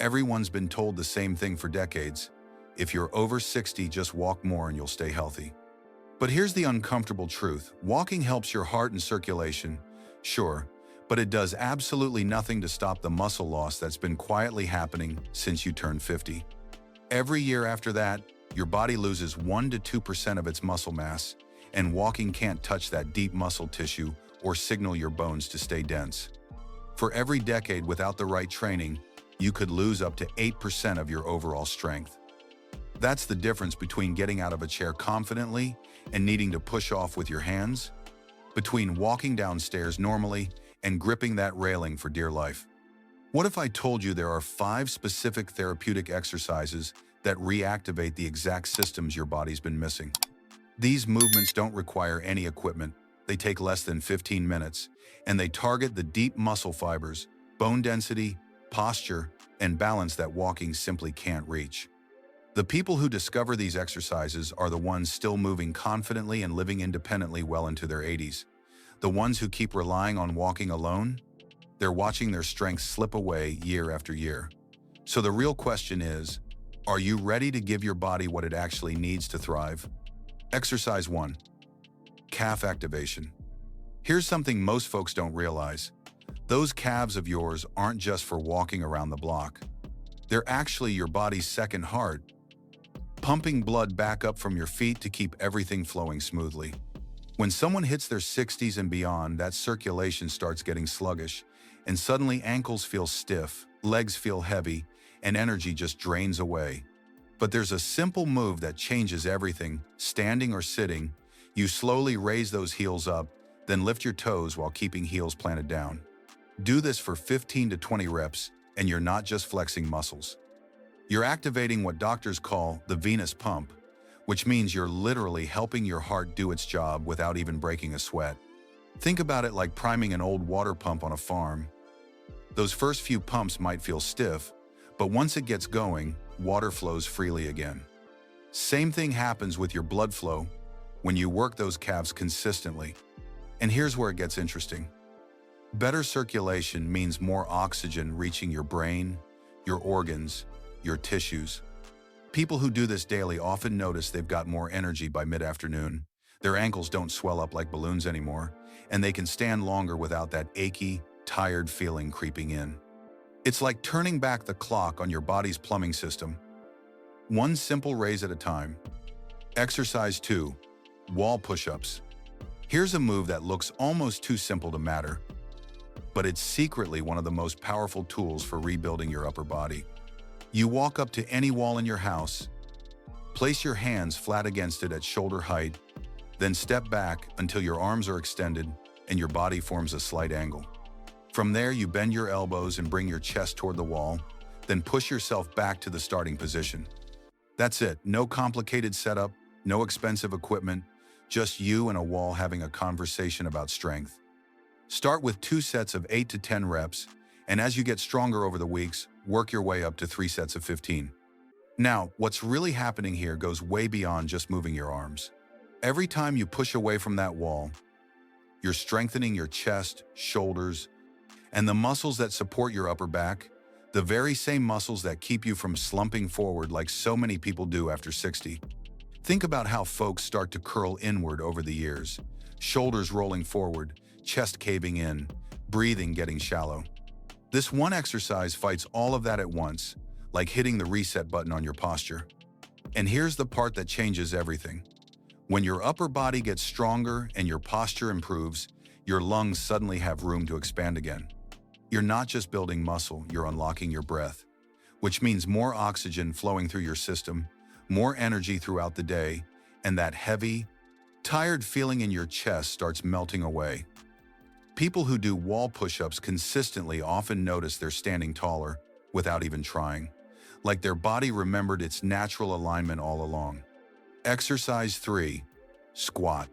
Everyone's been told the same thing for decades. If you're over 60, just walk more and you'll stay healthy. But here's the uncomfortable truth. Walking helps your heart and circulation, sure, but it does absolutely nothing to stop the muscle loss that's been quietly happening since you turned 50. Every year after that, your body loses 1 to 2% of its muscle mass, and walking can't touch that deep muscle tissue or signal your bones to stay dense. For every decade without the right training, you could lose up to 8% of your overall strength. That's the difference between getting out of a chair confidently and needing to push off with your hands, between walking downstairs normally and gripping that railing for dear life. What if I told you there are 5 specific therapeutic exercises that reactivate the exact systems your body's been missing? These movements don't require any equipment. They take less than 15 minutes, and they target the deep muscle fibers, bone density, posture, and balance that walking simply can't reach. The people who discover these exercises are the ones still moving confidently and living independently well into their 80s. The ones who keep relying on walking alone, they're watching their strength slip away year after year. So the real question is, are you ready to give your body what it actually needs to thrive? Exercise 1. Calf activation. Here's something most folks don't realize. Those calves of yours aren't just for walking around the block. They're actually your body's second heart, pumping blood back up from your feet to keep everything flowing smoothly. When someone hits their 60s and beyond, that circulation starts getting sluggish, and suddenly ankles feel stiff, legs feel heavy, and energy just drains away. But there's a simple move that changes everything. Standing or sitting, you slowly raise those heels up, then lift your toes while keeping heels planted down. Do this for 15 to 20 reps, and you're not just flexing muscles. You're activating what doctors call the venous pump, which means you're literally helping your heart do its job without even breaking a sweat. Think about it like priming an old water pump on a farm. Those first few pumps might feel stiff, but once it gets going, water flows freely again. Same thing happens with your blood flow when you work those calves consistently. And here's where it gets interesting. Better circulation means more oxygen reaching your brain, your organs, your tissues. People who do this daily often notice they've got more energy by mid-afternoon. Their ankles don't swell up like balloons anymore, and they can stand longer without that achy, tired feeling creeping in. It's like turning back the clock on your body's plumbing system. One simple raise at a time. Exercise 2. Wall push-ups. Here's a move that looks almost too simple to matter, but it's secretly one of the most powerful tools for rebuilding your upper body. You walk up to any wall in your house, place your hands flat against it at shoulder height, then step back until your arms are extended and your body forms a slight angle. From there, you bend your elbows and bring your chest toward the wall, then push yourself back to the starting position. That's it. No complicated setup, no expensive equipment, just you and a wall having a conversation about strength. Start with 2 sets of 8 to 10 reps, and as you get stronger over the weeks, work your way up to 3 sets of 15. Now, what's really happening here goes way beyond just moving your arms. Every time you push away from that wall, you're strengthening your chest, shoulders, and the muscles that support your upper back, the very same muscles that keep you from slumping forward like so many people do after 60. Think about how folks start to curl inward over the years, shoulders rolling forward, chest caving in, breathing getting shallow. This one exercise fights all of that at once, like hitting the reset button on your posture. And here's the part that changes everything. When your upper body gets stronger and your posture improves, your lungs suddenly have room to expand again. You're not just building muscle, you're unlocking your breath, which means more oxygen flowing through your system, more energy throughout the day, and that heavy, tired feeling in your chest starts melting away. People who do wall push-ups consistently often notice they're standing taller without even trying, like their body remembered its natural alignment all along. Exercise 3. Squat.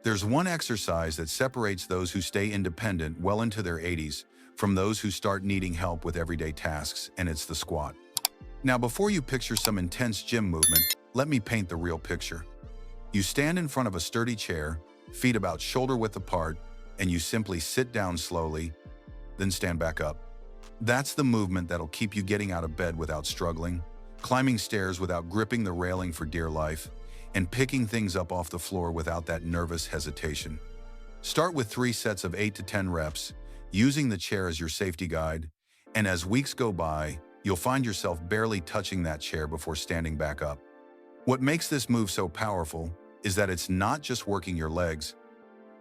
There's one exercise that separates those who stay independent well into their 80s from those who start needing help with everyday tasks, and it's the squat. Now, before you picture some intense gym movement, let me paint the real picture. You stand in front of a sturdy chair, feet about shoulder width apart, and you simply sit down slowly, then stand back up. That's the movement that'll keep you getting out of bed without struggling, climbing stairs without gripping the railing for dear life, and picking things up off the floor without that nervous hesitation. Start with 3 sets of 8 to 10 reps, using the chair as your safety guide, and as weeks go by, you'll find yourself barely touching that chair before standing back up. What makes this move so powerful is that it's not just working your legs.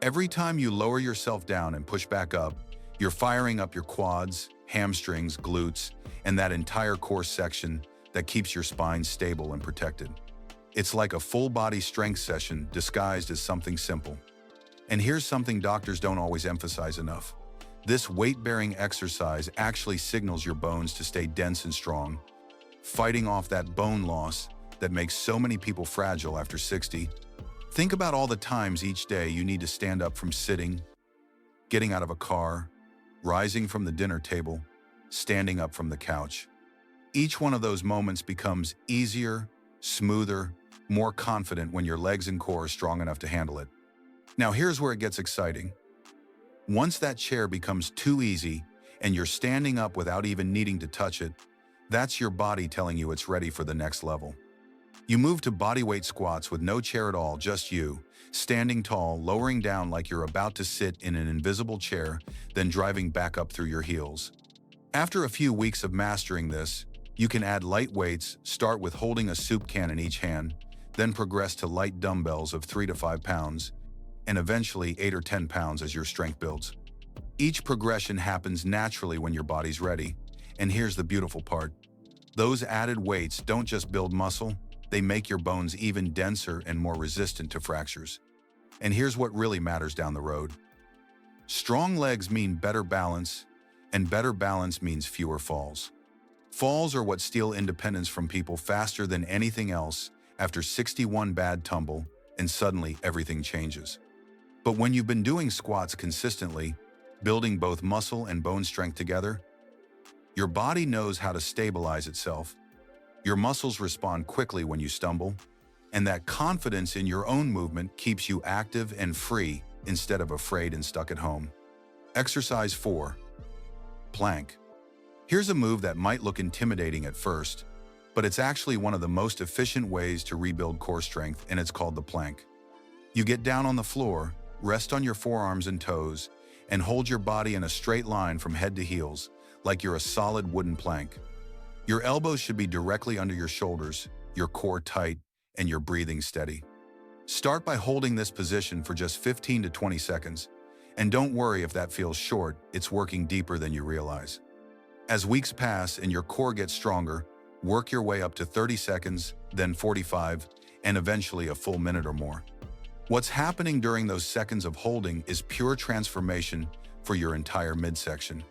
Every time you lower yourself down and push back up, you're firing up your quads, hamstrings, glutes, and that entire core section that keeps your spine stable and protected. It's like a full-body strength session disguised as something simple. And here's something doctors don't always emphasize enough. This weight-bearing exercise actually signals your bones to stay dense and strong, fighting off that bone loss that makes so many people fragile after 60. Think about all the times each day you need to stand up from sitting, getting out of a car, rising from the dinner table, standing up from the couch. Each one of those moments becomes easier, smoother, more confident when your legs and core are strong enough to handle it. Now here's where it gets exciting. Once that chair becomes too easy and you're standing up without even needing to touch it, that's your body telling you it's ready for the next level. You move to bodyweight squats with no chair at all, just you, standing tall, lowering down like you're about to sit in an invisible chair, then driving back up through your heels. After a few weeks of mastering this, you can add light weights, start with holding a soup can in each hand, then progress to light dumbbells of 3 to 5 pounds, and eventually 8 or 10 pounds as your strength builds. Each progression happens naturally when your body's ready. And here's the beautiful part. Those added weights don't just build muscle, they make your bones even denser and more resistant to fractures. And here's what really matters down the road. Strong legs mean better balance, and better balance means fewer falls. Falls are what steal independence from people faster than anything else after 61 bad tumble, and suddenly everything changes. But when you've been doing squats consistently, building both muscle and bone strength together, your body knows how to stabilize itself. Your muscles respond quickly when you stumble, and that confidence in your own movement keeps you active and free instead of afraid and stuck at home. Exercise 4. Plank. Here's a move that might look intimidating at first, but it's actually one of the most efficient ways to rebuild core strength, and it's called the plank. You get down on the floor, rest on your forearms and toes, and hold your body in a straight line from head to heels, like you're a solid wooden plank. Your elbows should be directly under your shoulders, your core tight, and your breathing steady. Start by holding this position for just 15 to 20 seconds, and don't worry if that feels short, it's working deeper than you realize. As weeks pass and your core gets stronger, work your way up to 30 seconds, then 45, and eventually a full minute or more. What's happening during those seconds of holding is pure transformation for your entire midsection.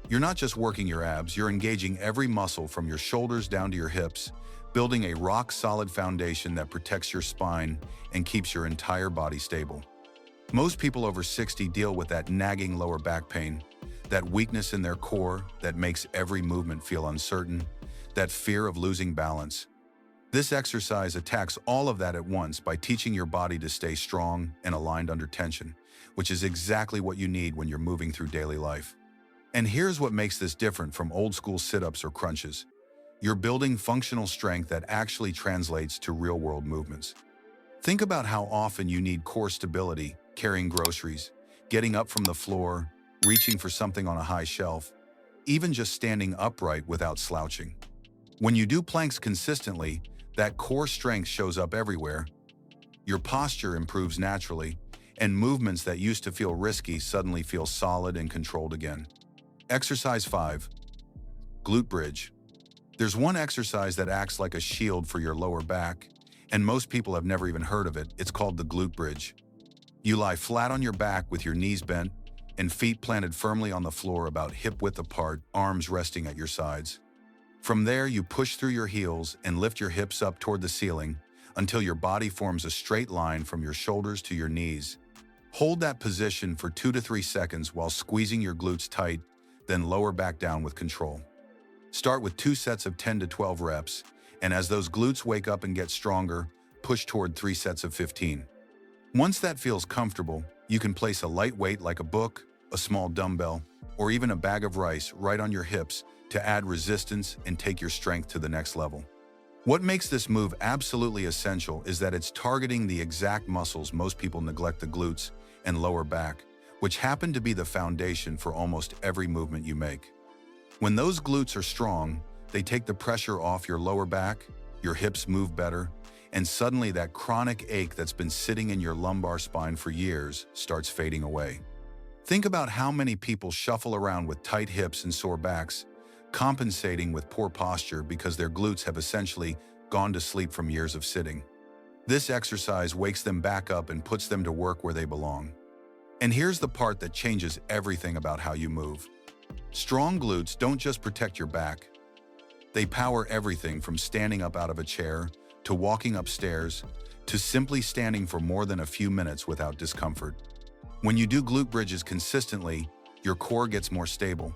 You're not just working your abs, you're engaging every muscle from your shoulders down to your hips, building a rock-solid foundation that protects your spine and keeps your entire body stable. Most people over 60 deal with that nagging lower back pain, that weakness in their core that makes every movement feel uncertain, that fear of losing balance. This exercise attacks all of that at once by teaching your body to stay strong and aligned under tension, which is exactly what you need when you're moving through daily life. And here's what makes this different from old-school sit-ups or crunches. You're building functional strength that actually translates to real-world movements. Think about how often you need core stability, carrying groceries, getting up from the floor, reaching for something on a high shelf, even just standing upright without slouching. When you do planks consistently, that core strength shows up everywhere. Your posture improves naturally, and movements that used to feel risky suddenly feel solid and controlled again. Exercise 5. Glute bridge. There's one exercise that acts like a shield for your lower back, and most people have never even heard of it. It's called the glute bridge. You lie flat on your back with your knees bent and feet planted firmly on the floor about hip-width apart, arms resting at your sides. From there, you push through your heels and lift your hips up toward the ceiling until your body forms a straight line from your shoulders to your knees. Hold that position for 2 to 3 seconds while squeezing your glutes tight, then lower back down with control. Start with 2 sets of 10 to 12 reps, and as those glutes wake up and get stronger, push toward 3 sets of 15. Once that feels comfortable, you can place a light weight like a book, a small dumbbell, or even a bag of rice right on your hips to add resistance and take your strength to the next level. What makes this move absolutely essential is that it's targeting the exact muscles most people neglect: the glutes and lower back, which happen to be the foundation for almost every movement you make. When those glutes are strong, they take the pressure off your lower back, your hips move better, and suddenly that chronic ache that's been sitting in your lumbar spine for years starts fading away. Think about how many people shuffle around with tight hips and sore backs, compensating with poor posture because their glutes have essentially gone to sleep from years of sitting. This exercise wakes them back up and puts them to work where they belong. And here's the part that changes everything about how you move. Strong glutes don't just protect your back. They power everything from standing up out of a chair, to walking upstairs, to simply standing for more than a few minutes without discomfort. When you do glute bridges consistently, your core gets more stable,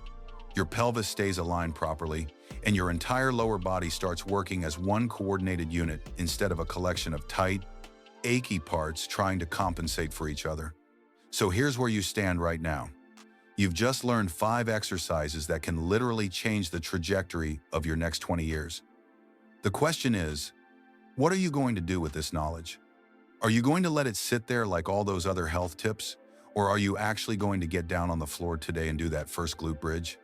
your pelvis stays aligned properly, and your entire lower body starts working as one coordinated unit instead of a collection of tight, achy parts trying to compensate for each other. So here's where you stand right now. You've just learned 5 exercises that can literally change the trajectory of your next 20 years. The question is, what are you going to do with this knowledge? Are you going to let it sit there like all those other health tips? Or are you actually going to get down on the floor today and do that first glute bridge?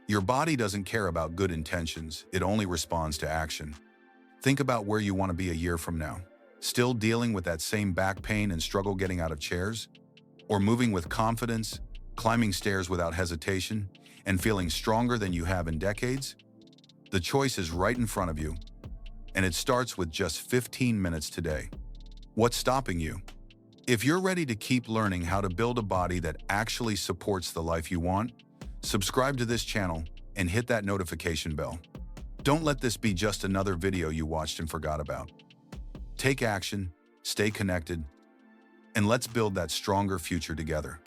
Your body doesn't care about good intentions, it only responds to action. Think about where you want to be a year from now. Still dealing with that same back pain and struggle getting out of chairs? Or moving with confidence, climbing stairs without hesitation, and feeling stronger than you have in decades? The choice is right in front of you, and it starts with just 15 minutes today. What's stopping you? If you're ready to keep learning how to build a body that actually supports the life you want, subscribe to this channel and hit that notification bell. Don't let this be just another video you watched and forgot about. Take action, stay connected, and let's build that stronger future together.